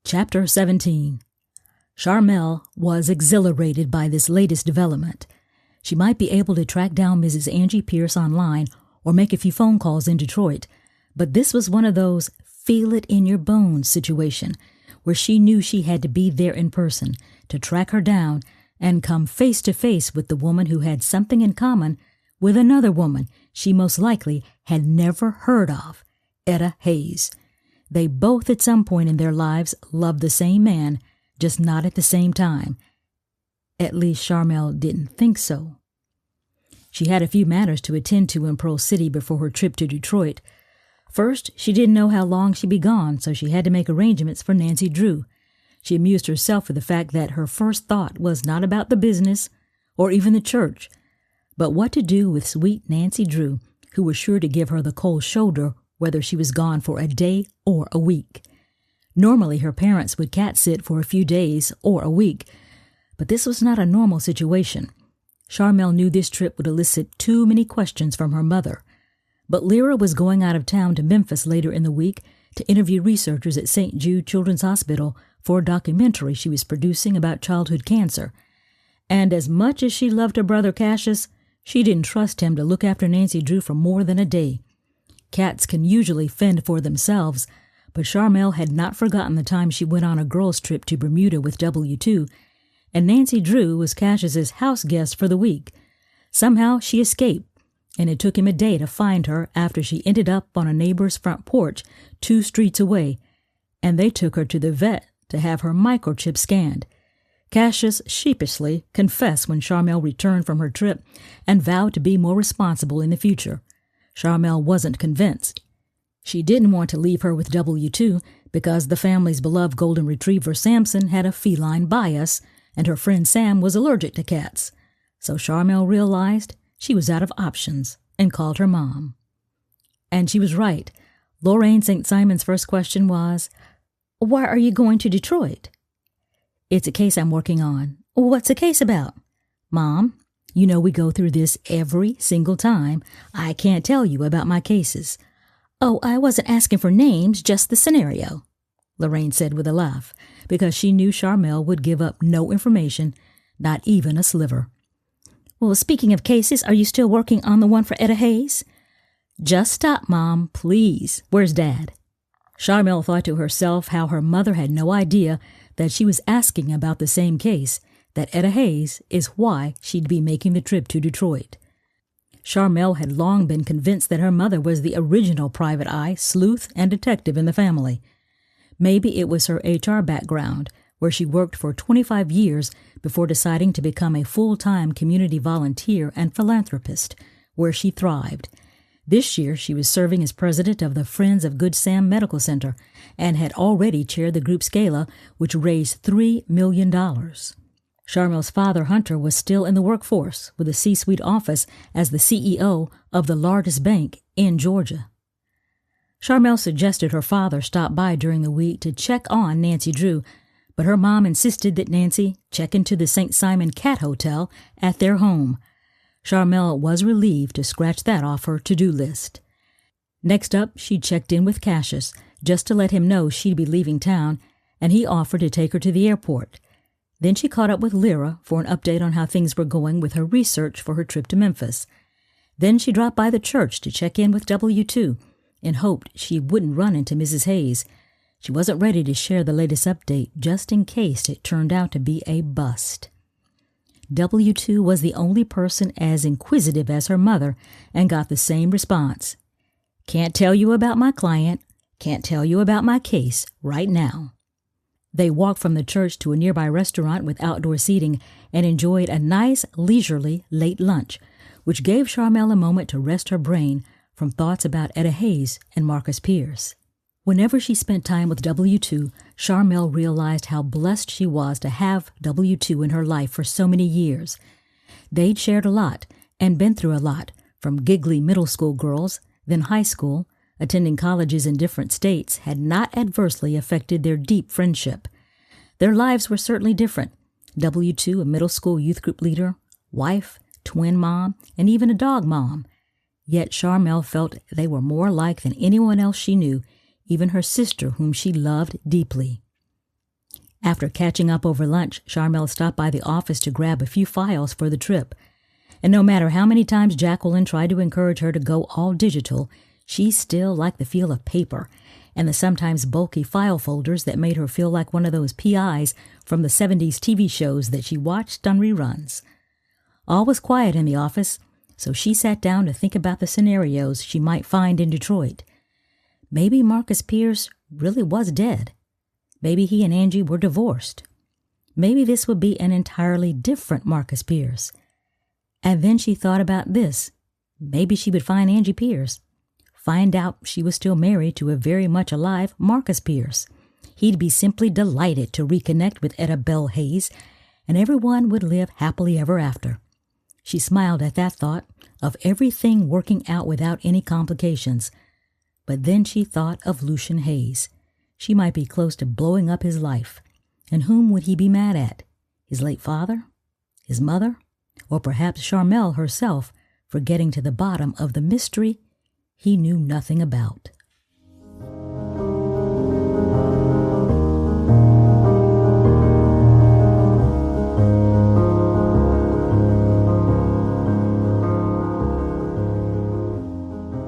Chapter 17. Sharmelle was exhilarated by this latest development. She might be able to track down Mrs. Angie Pierce online or make a few phone calls in Detroit, but this was one of those feel-it-in-your-bones situation where she knew she had to be there in person to track her down and come face-to-face with the woman who had something in common with another woman she most likely had never heard of, Etta Hayes. They both at some point in their lives loved the same man, just not at the same time. At least Sharmelle didn't think so. She had a few matters to attend to in Pearl City before her trip to Detroit. First, she didn't know how long she'd be gone, so she had to make arrangements for Nancy Drew. She amused herself with the fact that her first thought was not about the business or even the church, but what to do with sweet Nancy Drew, who was sure to give her the cold shoulder whether she was gone for a day or a week. Normally, her parents would cat-sit for a few days or a week, but this was not a normal situation. Sharmelle knew this trip would elicit too many questions from her mother. But Lyra was going out of town to Memphis later in the week to interview researchers at St. Jude Children's Hospital for a documentary she was producing about childhood cancer. And as much as she loved her brother Cassius, she didn't trust him to look after Nancy Drew for more than a day. Cats can usually fend for themselves, but Sharmelle had not forgotten the time she went on a girls' trip to Bermuda with W2, and Nancy Drew was Cassius's house guest for the week. Somehow she escaped, and it took him a day to find her after she ended up on a neighbor's front porch 2 streets away, and they took her to the vet to have her microchip scanned. Cassius sheepishly confessed when Sharmelle returned from her trip and vowed to be more responsible in the future. Sharmelle wasn't convinced. She didn't want to leave her with W2 because the family's beloved golden retriever Samson had a feline bias, and her friend Sam was allergic to cats. So Sharmelle realized she was out of options and called her mom. And she was right. Lorraine St. Simon's first question was, "Why are you going to Detroit?" "It's a case I'm working on." "What's the case about?" "Mom, you know we go through this every single time. I can't tell you about my cases." "Oh, I wasn't asking for names, just the scenario," Lorraine said with a laugh, because she knew Sharmelle would give up no information, not even a sliver. "Well, speaking of cases, are you still working on the one for Etta Hayes?" "Just stop, Mom, please. Where's Dad?" Sharmelle thought to herself how her mother had no idea that she was asking about the same case, that Etta Hayes is why she'd be making the trip to Detroit. Sharmelle had long been convinced that her mother was the original private eye, sleuth, and detective in the family. Maybe it was her HR background, where she worked for 25 years before deciding to become a full-time community volunteer and philanthropist, where she thrived. This year, she was serving as president of the Friends of Good Sam Medical Center and had already chaired the group's gala, which raised $3 million. Sharmelle's father, Hunter, was still in the workforce with a C-suite office as the CEO of the largest bank in Georgia. Sharmelle suggested her father stop by during the week to check on Nancy Drew, but her mom insisted that Nancy check into the St. Simon Cat Hotel at their home. Sharmelle was relieved to scratch that off her to-do list. Next up, she checked in with Cassius just to let him know she'd be leaving town, and he offered to take her to the airport. Then she caught up with Lyra for an update on how things were going with her research for her trip to Memphis. Then she dropped by the church to check in with W2 and hoped she wouldn't run into Mrs. Hayes. She wasn't ready to share the latest update just in case it turned out to be a bust. W2 was the only person as inquisitive as her mother and got the same response. "Can't tell you about my client, can't tell you about my case right now." They walked from the church to a nearby restaurant with outdoor seating and enjoyed a nice, leisurely late lunch, which gave Sharmelle a moment to rest her brain from thoughts about Etta Hayes and Marcus Pierce. Whenever she spent time with W2, Sharmelle realized how blessed she was to have W2 in her life for so many years. They'd shared a lot and been through a lot, from giggly middle school girls, then high school. Attending colleges in different states had not adversely affected their deep friendship. Their lives were certainly different. W2, a middle school youth group leader, wife, twin mom, and even a dog mom. Yet Sharmelle felt they were more alike than anyone else she knew, even her sister, whom she loved deeply. After catching up over lunch, Sharmelle stopped by the office to grab a few files for the trip. And no matter how many times Jacqueline tried to encourage her to go all digital, she still liked the feel of paper and the sometimes bulky file folders that made her feel like one of those PIs from the 70s TV shows that she watched on reruns. All was quiet in the office, so she sat down to think about the scenarios she might find in Detroit. Maybe Marcus Pierce really was dead. Maybe he and Angie were divorced. Maybe this would be an entirely different Marcus Pierce. And then she thought about this. Maybe she would find Angie Pierce. Find out she was still married to a very much alive Marcus Pierce. He'd be simply delighted to reconnect with Etta Bell Hayes, and everyone would live happily ever after. She smiled at that thought of everything working out without any complications. But then she thought of Lucian Hayes. She might be close to blowing up his life. And whom would he be mad at? His late father? His mother? Or perhaps Sharmelle herself for getting to the bottom of the mystery he knew nothing about.